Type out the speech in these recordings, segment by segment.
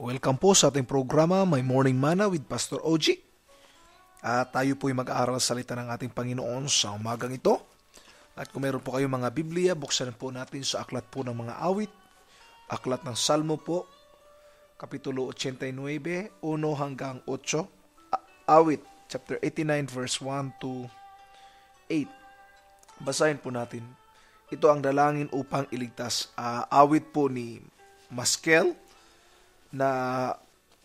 Welcome po sa ating programa, My Morning Manna with Pastor OG. At tayo po'y mag-aaral salita ng ating Panginoon sa umagang ito. At kung meron po kayong mga Biblia, buksan po natin sa aklat po ng mga awit. Aklat ng Salmo po, Kapitulo 89, 1 hanggang 8. Awit, chapter 89, verse 1 to 8. Basahin po natin. Ito ang dalangin upang iligtas. Awit po ni Maskel,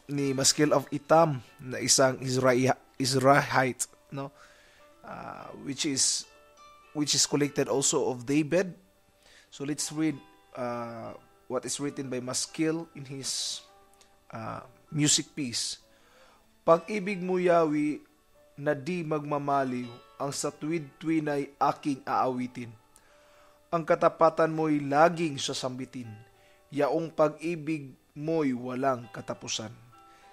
ni Maskel of Etam, na isang Israelite, no? Which is collected also of David. So let's read what is written by Maskel in his music piece. Pag-ibig mo, Yahweh, na di magmamaliw, ang sa tuwid-tuwin ay aking aawitin. Ang katapatan mo'y laging sasambitin, yaong pag-ibig mo'y walang katapusan.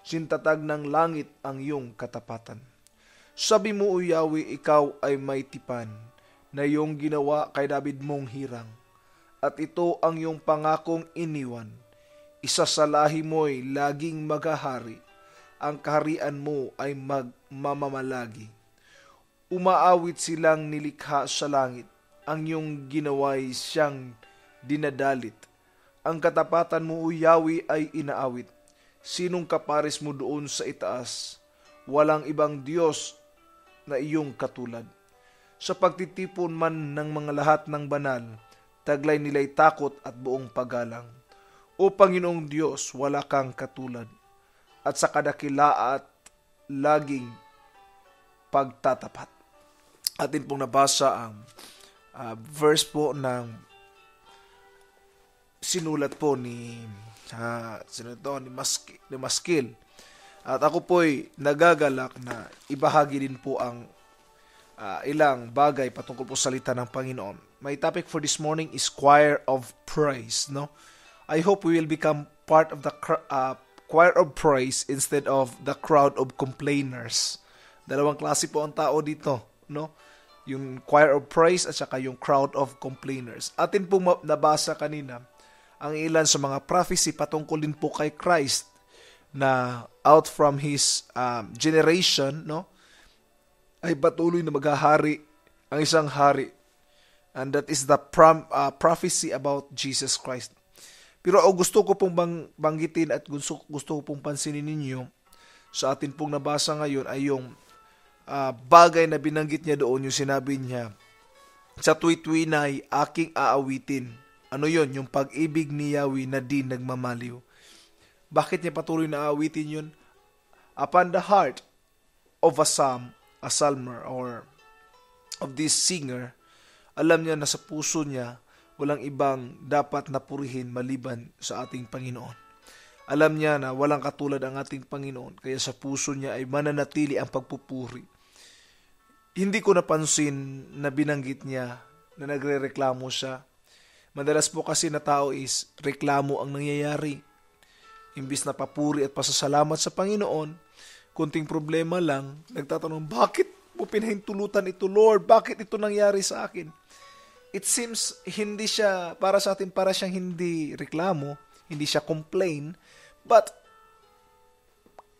Sintatag ng langit ang iyong katapatan. Sabi mo, O Yahweh, ikaw ay may tipan, na iyong ginawa kay David mong hirang. At ito ang iyong pangakong iniwan. Isa sa lahi mo'y laging maghahari. Ang kaharian mo ay magmamamalagi. Umaawit silang nilikha sa langit. Ang iyong ginawa'y siyang dinadalit. Ang katapatan mo, O Yahweh, ay inaawit. Sinong kapares mo doon sa itaas? Walang ibang Diyos na iyong katulad. Sa pagtitipon man ng mga lahat ng banal, taglay nila'y takot at buong paggalang. O Panginoong Diyos, wala kang katulad. At sa kadakila at laging pagtatapat. Atin pong nabasa ang verse po ng sinulat po ni Maskel. At ako po'y nagagalak na ibahagi din po ang ilang bagay patungkol po sa salita ng Panginoon. My topic for this morning is choir of praise. No, I hope we will become part of the choir of praise instead of the crowd of complainers. Dalawang klase po ang tao dito, no? Yung choir of praise at saka yung crowd of complainers. Atin po nabasa kanina ang ilan sa mga prophecy patungkol din po kay Christ na out from his generation, no, ay patuloy na maghahari ang isang hari, and that is the prophecy about Jesus Christ. Pero gusto ko pong banggitin at gusto ko pong pansinin ninyo sa atin pong nabasa ngayon ay yung bagay na binanggit niya doon, yung sinabi niya, sa tuwi-tuwi na ay aking aawitin. Ano yon? Yung pag-ibig ni Yahweh na di nagmamaliw. Bakit niya patuloy na aawitin yun? Upon the heart of a psalmer, or of this singer, alam niya na sa puso niya, walang ibang dapat na purihin maliban sa ating Panginoon. Alam niya na walang katulad ang ating Panginoon, kaya sa puso niya ay mananatili ang pagpupuri. Hindi ko napansin na binanggit niya na nagre-reklamo siya. Madalas po kasi na tao is reklamo ang nangyayari. Imbis na papuri at pasasalamat sa Panginoon, kunting problema lang, nagtatanong, bakit mo pinahintulutan ito, Lord? Bakit ito nangyari sa akin? It seems hindi siya, para sa atin, para siyang hindi reklamo, hindi siya complain, but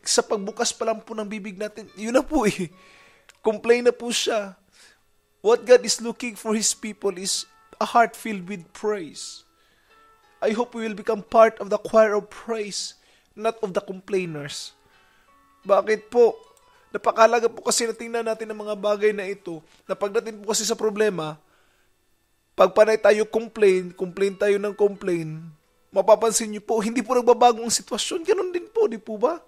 sa pagbukas pa lang po ng bibig natin, yun na po eh. Complain na po siya. What God is looking for His people is a heart filled with praise. I hope we will become part of the choir of praise, not of the complainers. Bakit po? Napakalaga po kasi na tingnan natin ang mga bagay na ito, na pagdating po kasi sa problema, pag panay tayo complain tayo ng complain, mapapansin niyo po, hindi po nagbabago ang sitwasyon. Ganun din po, di po ba?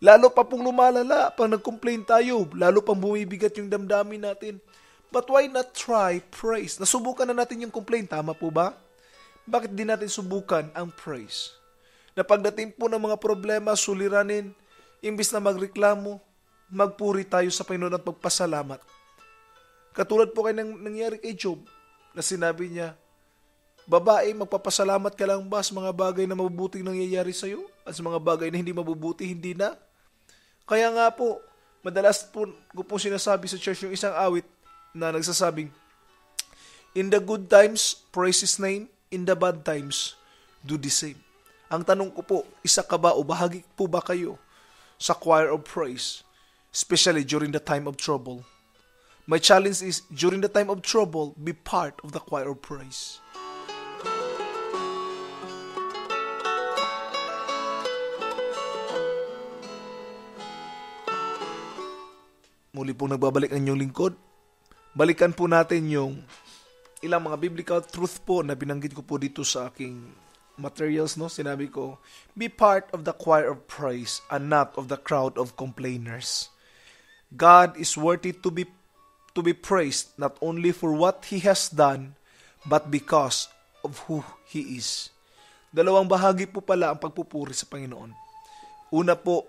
Lalo pa pong lumalala, pag nag-complain tayo, lalo pang bumibigat yung damdamin natin. But why not try praise? Nasubukan na natin yung complaint, tama po ba? Bakit di natin subukan ang praise? Na pagdating po ng mga problema, suliranin, imbis na magreklamo, magpuri tayo sa Panginoon at magpasalamat. Katulad po kayo nangyari kay Job, na sinabi niya, babae, magpapasalamat ka lang ba sa mga bagay na mabubuting nangyayari sa iyo? At sa mga bagay na hindi mabubuti, hindi na? Kaya nga po, madalas po ko po sinasabi sa church yung isang awit, na nagsasabing, in the good times, praise His name. In the bad times, do the same. Ang tanong ko po, isa ka ba o bahagi po ba kayo sa choir of praise, especially during the time of trouble? My challenge is, during the time of trouble, be part of the choir of praise. Muli pong nagbabalik ang inyong lingkod. Balikan po natin yung ilang mga biblical truth po na binanggit ko po dito sa aking materials. No? Sinabi ko, be part of the choir of praise and not of the crowd of complainers. God is worthy to be praised not only for what He has done, but because of who He is. Dalawang bahagi po pala ang pagpupuri sa Panginoon. Una po,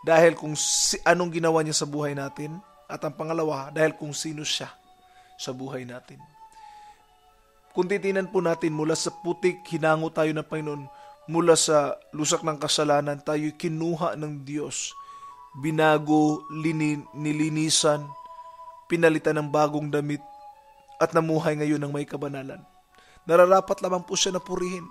dahil kung anong ginawa niya sa buhay natin. At ang pangalawa, dahil kung sino siya sa buhay natin. Kung titinan po natin mula sa putik, hinango tayo ng Panginoon. Mula sa lusak ng kasalanan, tayo kinuha ng Diyos. Binago, nilinisan, pinalitan ng bagong damit, at namuhay ngayon ng may kabanalan. Nararapat lamang po siya na purihin.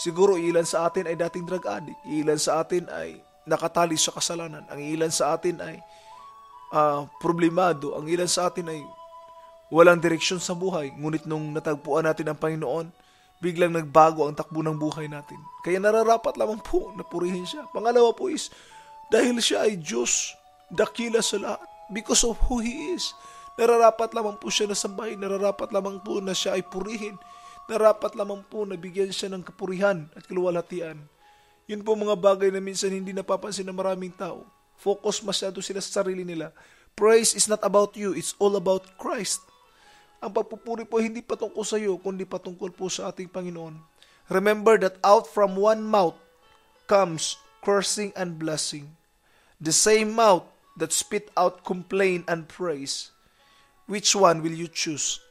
Siguro ilan sa atin ay dating drug addict. Ilan sa atin ay nakatali sa kasalanan. Ang ilan sa atin ay problemado. Ang ilan sa atin ay walang direksyon sa buhay. Ngunit nung natagpuan natin ang Panginoon, biglang nagbago ang takbo ng buhay natin. Kaya nararapat lamang po na purihin siya. Pangalawa po is, dahil siya ay Diyos, dakila sa lahat. Because of who He is. Nararapat lamang po siya na sambahin. Nararapat lamang po na siya ay purihin. Nararapat lamang po na bigyan siya ng kapurihan at kaluwalhatian. Yun po mga bagay na minsan hindi napapansin ng maraming tao. Focus masyado sila sa sarili nila. Praise is not about you, it's all about Christ. Ang pagpupuri po hindi patungkol sa iyo, kundi patungkol po sa ating Panginoon. Remember that out from one mouth comes cursing and blessing. The same mouth that spit out complaint and praise. Which one will you choose?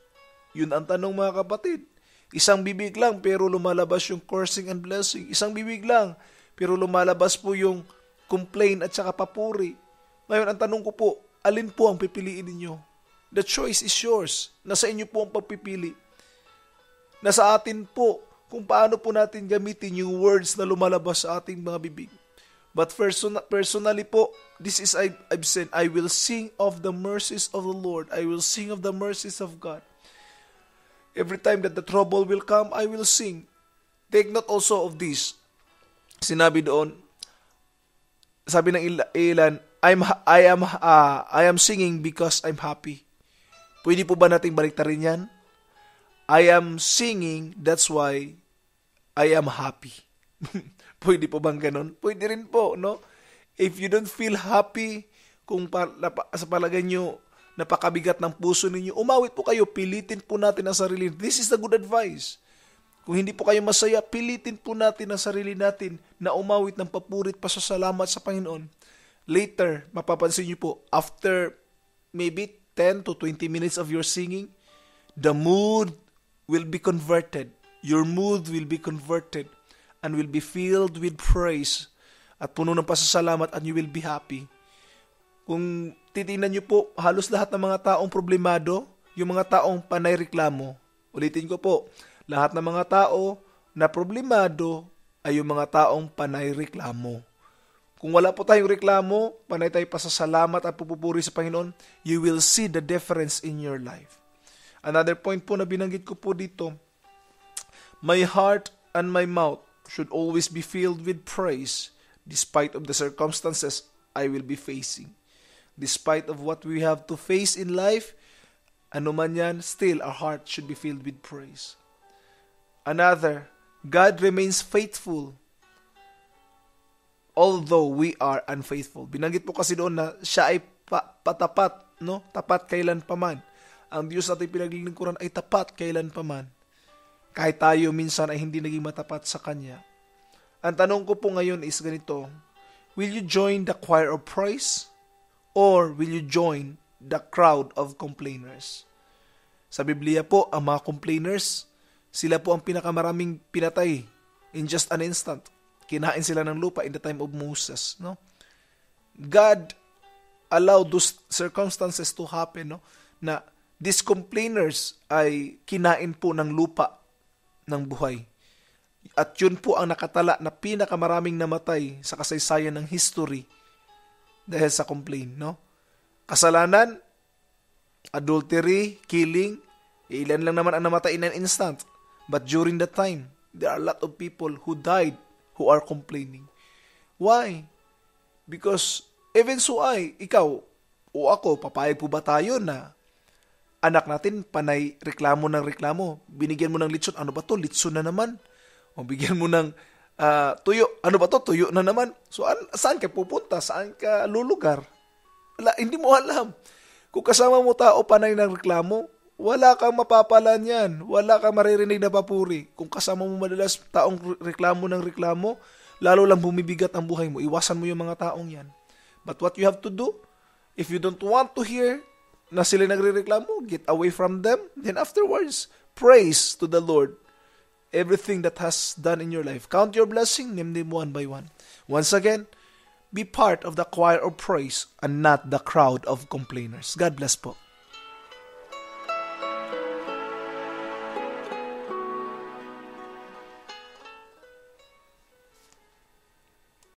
Yun ang tanong mga kapatid. Isang bibig lang pero lumalabas yung cursing and blessing. Isang bibig lang pero lumalabas po yung complain at saka papuri. Ngayon, ang tanong ko po, alin po ang pipiliin ninyo? The choice is yours. Nasa inyo po ang pagpipili. Nasa atin po kung paano po natin gamitin yung words na lumalabas sa ating mga bibig. But personally po, this is I've said, I will sing of the mercies of the Lord. I will sing of the mercies of God. Every time that the trouble will come, I will sing. Take note also of this. Sinabi doon, sabi ng ilan, I am singing because I'm happy. Pwede po ba nating baliktarin yan? I am singing, that's why I am happy. Pwede po bang ganun? Pwede rin po, no? If you don't feel happy, kung sa palagay nyo, napakabigat ng puso ninyo, umawit po kayo, pilitin po natin ang sarili. This is the good advice. Kung hindi po kayo masaya, pilitin po natin ang sarili natin na umawit ng papurit pasasalamat sa Panginoon. Later, mapapansin nyo po, after maybe 10 to 20 minutes of your singing, the mood will be converted. Your mood will be converted and will be filled with praise at puno ng pasasalamat, and you will be happy. Kung titingnan nyo po, halos lahat ng mga taong problemado, yung mga taong panay reklamo. Ulitin ko po, lahat ng mga tao na problemado ay yung mga taong panay reklamo. Kung wala po tayong reklamo, panay tayo pasasalamat at pupupuri sa Panginoon, you will see the difference in your life. Another point po na binanggit ko po dito, my heart and my mouth should always be filled with praise despite of the circumstances I will be facing. Despite of what we have to face in life, ano man yan, still our heart should be filled with praise. Another, God remains faithful although we are unfaithful. Binanggit po kasi doon na siya ay patapat, no? Tapat kailan paman. Ang Diyos natin pinaglilingkuran ay tapat kailan paman. Kahit tayo minsan ay hindi naging matapat sa Kanya. Ang tanong ko po ngayon is ganito, will you join the choir of praise? Or will you join the crowd of complainers? Sa Biblia po, ang mga complainers, sila po ang pinakamaraming pinatay in just an instant. Kinain sila ng lupa in the time of Moses. No? God allowed those circumstances to happen, no? Na these complainers ay kinain po ng lupa ng buhay. At yun po ang nakatala na pinakamaraming namatay sa kasaysayan ng history dahil sa complain, no? Kasalanan, adultery, killing, ilan lang naman ang namatay in an instant. But during that time, there are a lot of people who died who are complaining. Why? Because even so ikaw o ako, papayag po ba tayo na anak natin panay reklamo ng reklamo? Binigyan mo ng litson, ano ba to? Litson na naman. O bigyan mo ng tuyo, ano ba to? Tuyo na naman. So saan ka pupunta? Saan ka lulugar? Wala, hindi mo alam. Kung kasama mo tao panay ng reklamo, wala kang mapapala niyan. Wala kang maririnig na papuri. Kung kasama mo madalas taong reklamo ng reklamo, lalo lang bumibigat ang buhay mo. Iwasan mo yung mga taong yan. But what you have to do, if you don't want to hear na sila nagre-reklamo, get away from them. Then afterwards, praise to the Lord everything that has done in your life. Count your blessing, name them one by one. Once again, be part of the choir of praise and not the crowd of complainers. God bless po.